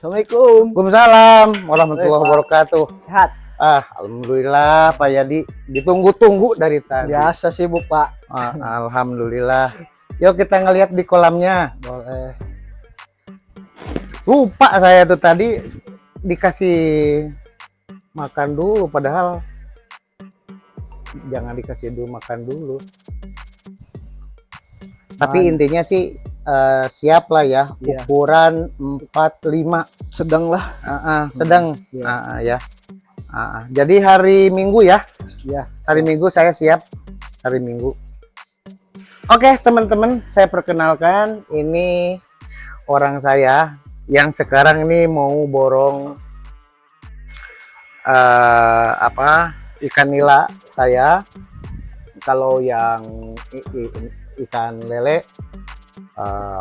Assalamualaikum. Waalaikumsalam warahmatullahi wabarakatuh. Sehat. Alhamdulillah Pak Yadi, ditunggu-tunggu dari tadi. Biasa sibuk Pak. Alhamdulillah. Yuk kita ngeliat di kolamnya. Boleh. Lupa saya tuh tadi dikasih makan dulu, padahal jangan dikasih dulu makan dulu. Tapi intinya sih siap lah ya, Iya. ukuran 45 Sedang lah. sedang. Iya. Ya. Jadi hari Minggu ya. Ya. Hari Minggu saya siap. Hari Minggu. Oke teman-teman, saya perkenalkan, ini orang saya yang sekarang ini mau borong ikan nila saya. Kalau yang ikan lele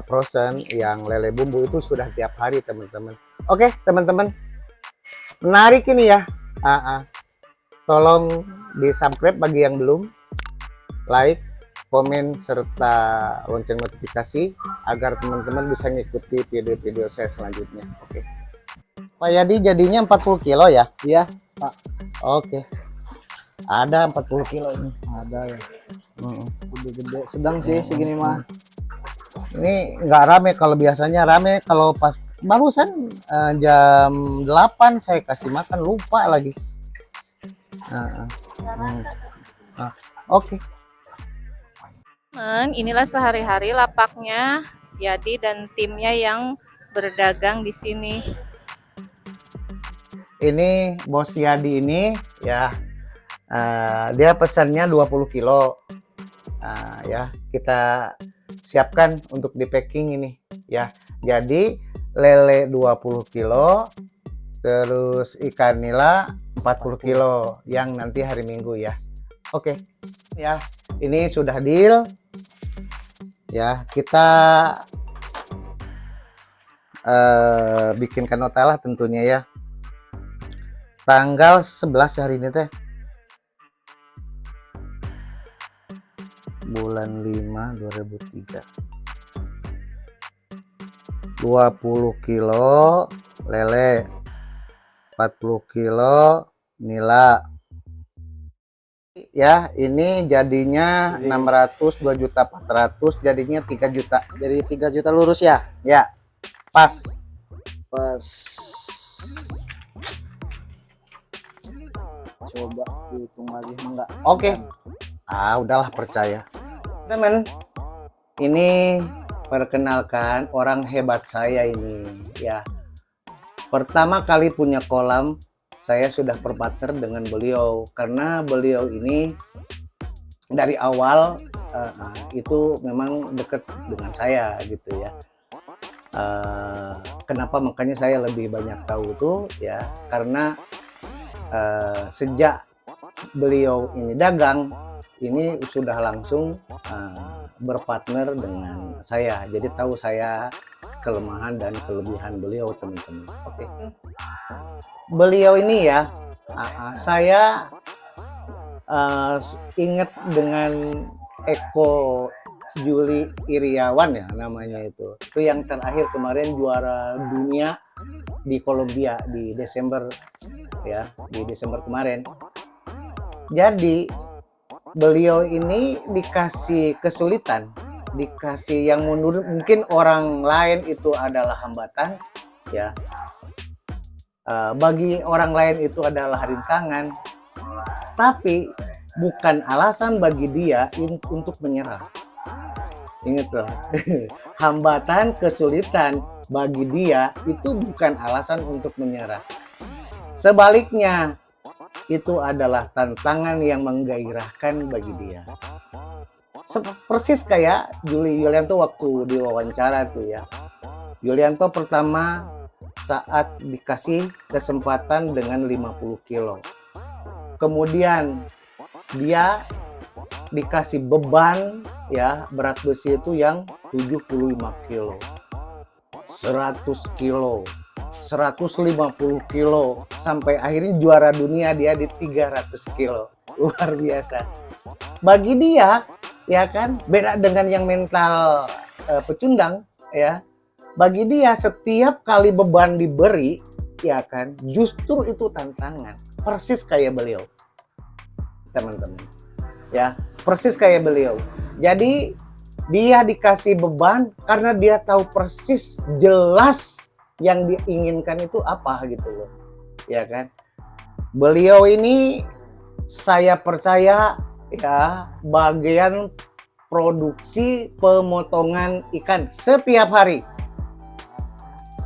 frozen, yang lele bumbu itu sudah tiap hari teman-teman. Oke teman-teman, menarik ini ya. Tolong di subscribe bagi yang belum, like, komen, serta lonceng notifikasi agar teman-teman bisa ngikuti video-video saya selanjutnya. Oke. Pak Yadi, jadinya 40 kilo ya? Iya Pak. Oke. Ada 40 kilo ini. Ada ya. Gede-gede. Sedang sih segini mah. Ini nggak rame, kalau biasanya rame kalau pas barusan jam 8 saya kasih makan, lupa lagi. Oke. Inilah sehari-hari lapaknya Yadi dan timnya yang berdagang di sini. Ini Bos Yadi ini ya, dia pesannya 20 kilo. Ya, kita siapkan untuk di packing ini ya. Jadi lele 20 kilo, terus ikan nila 40 kilo yang nanti hari Minggu ya. Oke. Ya, ini sudah deal. Ya, kita bikinkan nota lah tentunya ya. Tanggal 11 hari ini teh. Bulan 5 2003. 20 kilo lele, 40 kilo nila. Ya, ini jadinya 600, 2.400.000, jadinya 3 juta. Jadi 3 juta lurus ya? Ya, pas. Pas. Coba dihitung lagi enggak? Oke. Udahlah, percaya. Teman, ini perkenalkan orang hebat saya ini ya. Pertama kali punya kolam, saya sudah berpartner dengan beliau karena beliau ini dari awal itu memang dekat dengan saya gitu ya. Kenapa makanya saya lebih banyak tahu itu ya, karena sejak beliau ini dagang, ini sudah langsung berpartner dengan saya, jadi tahu saya kelemahan dan kelebihan beliau teman-teman. Oke. Beliau ini ya, saya ingat dengan Eko Juli Iriawan ya namanya itu yang terakhir kemarin juara dunia di Kolombia di Desember ya, di Desember kemarin. Jadi beliau ini dikasih kesulitan, dikasih yang menurut mungkin orang lain itu adalah hambatan ya, bagi orang lain itu adalah rintangan, tapi bukan alasan bagi dia untuk menyerah. Ingat loh, hambatan, kesulitan bagi dia itu bukan alasan untuk menyerah. Sebaliknya, itu adalah tantangan yang menggairahkan bagi dia. Persis kayak Yulianto waktu diwawancara tuh ya. Yulianto pertama saat dikasih kesempatan dengan 50 kilo. Kemudian dia dikasih beban ya, berat besi itu yang 75 kilo, 100 kilo, 150 kilo, sampai akhirnya juara dunia dia di 300 kilo. Luar biasa. Bagi dia ya kan, beda dengan yang mental pecundang ya. bagi dia setiap kali beban diberi, ya kan, justru itu tantangan. Persis kayak beliau, teman-teman. Ya, persis kayak beliau. Jadi dia dikasih beban karena dia tahu persis jelas yang diinginkan itu apa gitu loh. Ya kan? Beliau ini saya percaya ya bagian produksi pemotongan ikan setiap hari.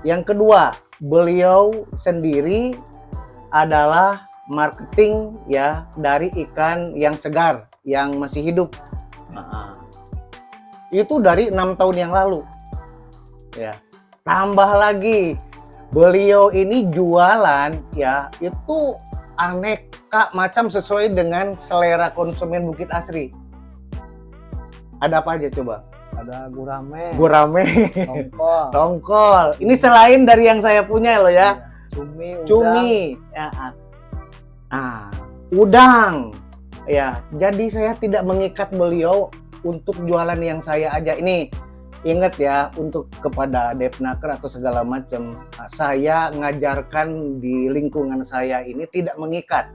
Yang kedua, beliau sendiri adalah marketing ya dari ikan yang segar, yang masih hidup. Nah, itu dari 6 tahun yang lalu. Ya. Tambah lagi, beliau ini jualan ya itu aneka macam sesuai dengan selera konsumen Bukit Asri. Ada apa aja coba? Ada gurame, tongkol, tongkol. Ini selain dari yang saya punya loh ya. cumi, ya. Udang. Ya, jadi saya tidak mengikat beliau untuk jualan yang saya aja. Ini ingat ya, untuk kepada Devnaker atau segala macam, saya ngajarkan di lingkungan saya ini tidak mengikat.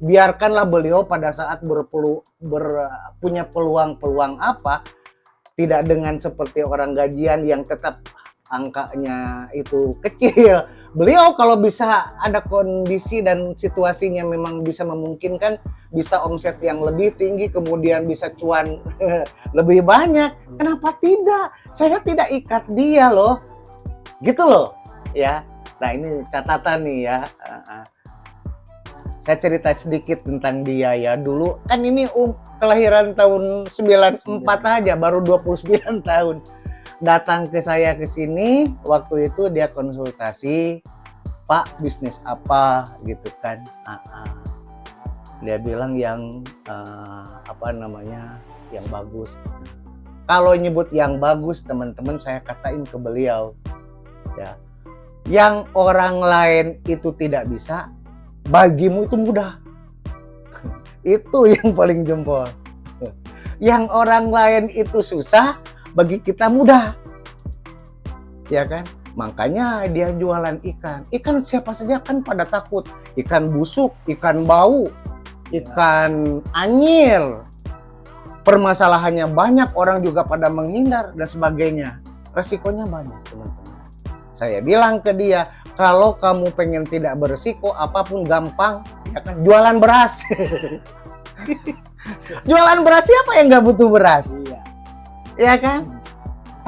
Biarkanlah beliau pada saat punya peluang-peluang apa, tidak dengan seperti orang gajian yang tetap angkanya itu kecil. Beliau kalau bisa ada kondisi dan situasinya memang bisa memungkinkan, bisa omset yang lebih tinggi, kemudian bisa cuan lebih banyak, kenapa tidak? Saya tidak ikat dia loh, gitu loh ya. Nah ini catatan nih ya. Saya cerita sedikit tentang dia ya. Dulu kan ini kelahiran tahun 94 aja, baru 29 tahun. Datang ke saya ke sini, waktu itu dia konsultasi, Pak bisnis apa gitu kan. Dia bilang yang yang bagus. Kalau nyebut yang bagus, teman-teman, saya katain ke beliau ya, yang orang lain itu tidak bisa, bagimu itu mudah. Itu yang paling jempol. Yang orang lain itu susah, bagi kita mudah, ya kan? Makanya dia jualan ikan. Ikan siapa saja kan pada takut. Ikan busuk, ikan bau, ikan anyir. Permasalahannya banyak, orang juga pada menghindar dan sebagainya. Resikonya banyak, teman-teman. Saya bilang ke dia, kalau kamu pengen tidak beresiko, apapun gampang, ya kan? Jualan beras. Jualan beras, siapa yang nggak butuh beras? Iya. Ya kan?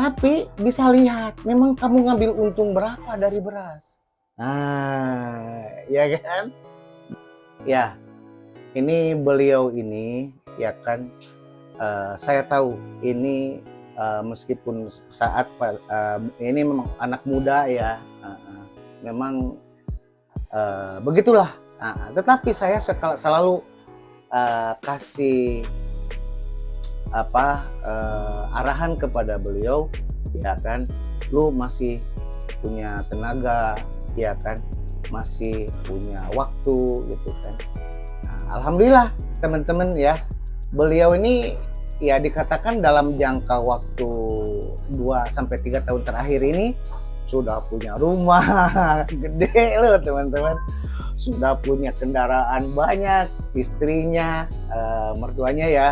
Tapi bisa lihat, memang kamu ngambil untung berapa dari beras. Ya kan? Ya, ini beliau ini, ya kan, saya tahu ini meskipun saat ini memang anak muda ya, memang begitulah. Tetapi saya selalu kasih arahan kepada beliau, ya kan, lu masih punya tenaga, ya kan, masih punya waktu gitu kan. Alhamdulillah teman-teman ya, beliau ini ya dikatakan dalam jangka waktu 2-3 tahun terakhir ini sudah punya rumah gede loh teman-teman, sudah punya kendaraan banyak, istrinya, mertuanya ya,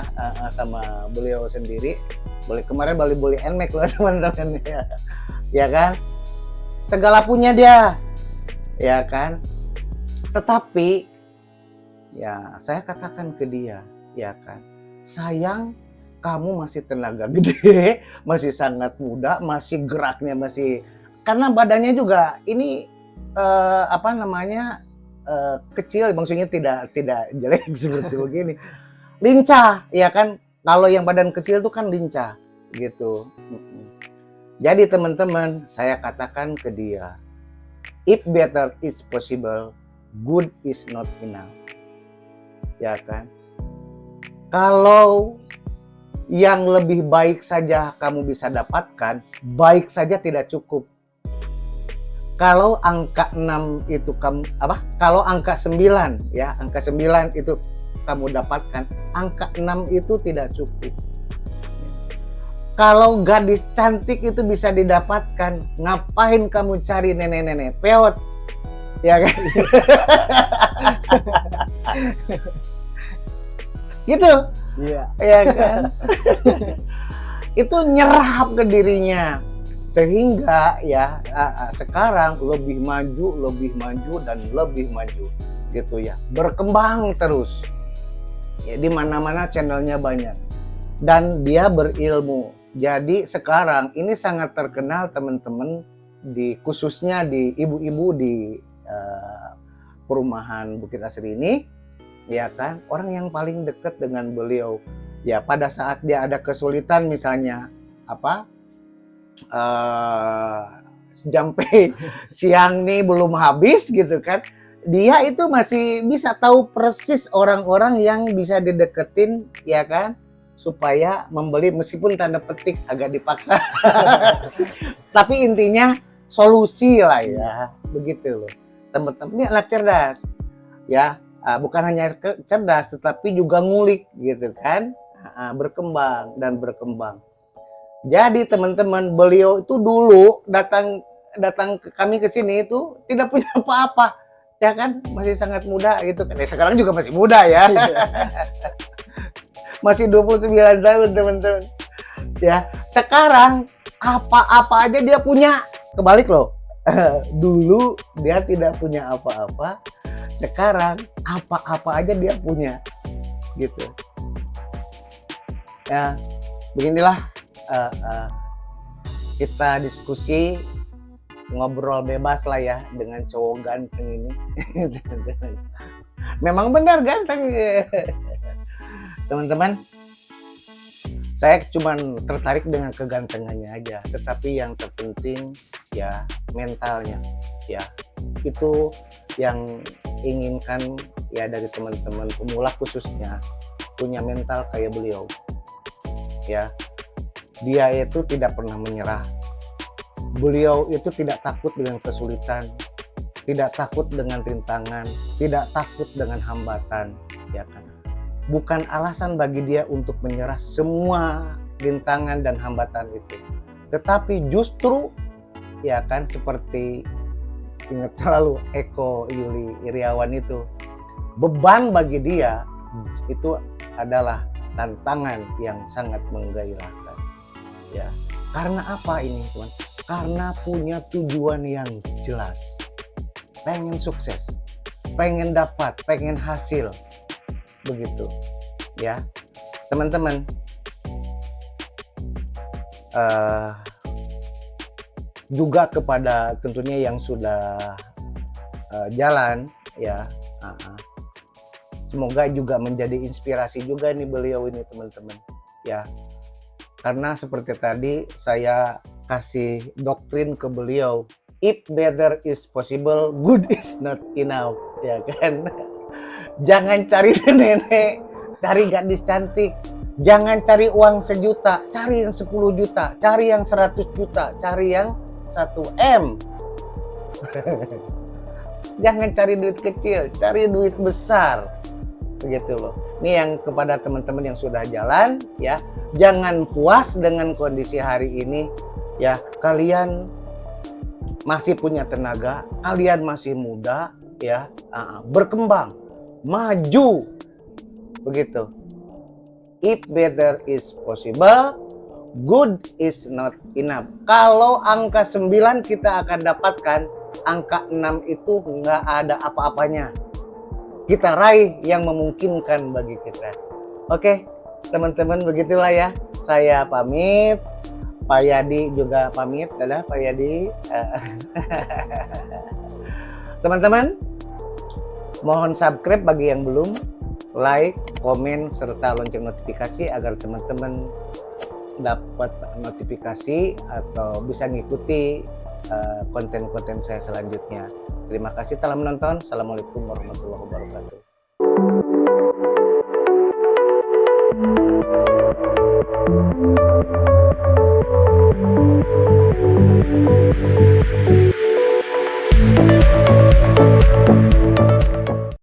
sama beliau sendiri. Kemarin beli NMAX loh teman-teman ya kan, segala punya dia, ya kan. Tetapi ya saya katakan ke dia, ya kan, sayang kamu masih tenaga gede, masih sangat muda, masih geraknya masih, karena badannya juga ini kecil, maksudnya tidak jelek seperti begini, lincah, ya kan. Kalau yang badan kecil itu kan lincah gitu. Jadi teman-teman, saya katakan ke dia, if better is possible, good is not enough, ya kan. Kalau yang lebih baik saja kamu bisa dapatkan, baik saja tidak cukup. Kalau angka 6 itu kalau angka 9 ya, angka 9 itu kamu dapatkan, angka 6 itu tidak cukup. Kalau gadis cantik itu bisa didapatkan, ngapain kamu cari nenek-nenek peot? Ya kan? Gitu. Iya. Ya kan? Itu nyerap ke dirinya. Sehingga ya sekarang lebih maju dan lebih maju gitu ya. Berkembang terus. Ya, di mana-mana channelnya banyak. Dan dia berilmu. Jadi sekarang ini sangat terkenal teman-teman, khususnya di ibu-ibu di perumahan Bukit Asri ini, ya kan, orang yang paling dekat dengan beliau. Ya pada saat dia ada kesulitan misalnya sampai siang nih belum habis gitu kan, dia itu masih bisa tahu persis orang-orang yang bisa dideketin, ya kan, supaya membeli meskipun tanda petik agak dipaksa. Tapi intinya solusi lah ya, begitu loh. Teman-teman ini anak cerdas, ya, bukan hanya cerdas tetapi juga ngulik gitu kan, berkembang dan berkembang. Jadi teman-teman, beliau itu dulu datang ke kami ke sini itu tidak punya apa-apa, ya kan, masih sangat muda gitu kan. Sekarang juga masih muda ya. Masih 29 tahun teman-teman. Ya, sekarang apa-apa aja dia punya. Kebalik loh. Dulu dia tidak punya apa-apa, sekarang apa-apa aja dia punya. Gitu. Ya, beginilah kita diskusi, ngobrol bebas lah ya dengan cowok ganteng ini. Memang benar ganteng. Teman-teman, saya cuma tertarik dengan kegantengannya aja, tetapi yang terpenting ya mentalnya, ya itu yang inginkan ya dari teman-teman pemula khususnya, punya mental kayak beliau. Ya, dia itu tidak pernah menyerah. Beliau itu tidak takut dengan kesulitan, tidak takut dengan rintangan, tidak takut dengan hambatan, ya kan. Bukan alasan bagi dia untuk menyerah semua rintangan dan hambatan itu. Tetapi justru, ya kan, seperti ingat selalu Eko Yuli Iriawan itu, beban bagi dia itu adalah tantangan yang sangat menggairahkan. Ya, karena apa ini, teman? Karena punya tujuan yang jelas. Pengen sukses, pengen dapat, pengen hasil. Begitu ya teman-teman. Juga kepada tentunya yang sudah jalan ya, semoga juga menjadi inspirasi juga nih beliau ini teman-teman ya, karena seperti tadi saya kasih doktrin ke beliau, if better is possible, good is not enough, ya kan. Jangan cari nenek, cari gadis cantik. Jangan cari uang 1 juta, cari yang 10 juta, cari yang 100 juta, cari yang 1 M. Jangan cari duit kecil, cari duit besar. Begitu loh. Ini yang kepada teman-teman yang sudah jalan ya, jangan puas dengan kondisi hari ini ya. Kalian masih punya tenaga, kalian masih muda ya, berkembang, maju, begitu. If better is possible, good is not enough. Kalau angka 9 kita akan dapatkan, angka 6 itu nggak ada apa-apanya. Kita raih yang memungkinkan bagi kita. Oke, teman-teman, begitulah ya. Saya pamit. Pak Yadi juga pamit. Dadah Pak Yadi. Teman-teman, mohon subscribe bagi yang belum, like, komen, serta lonceng notifikasi agar teman-teman dapat notifikasi atau bisa ngikuti konten-konten saya selanjutnya. Terima kasih telah menonton. Assalamualaikum warahmatullahi wabarakatuh.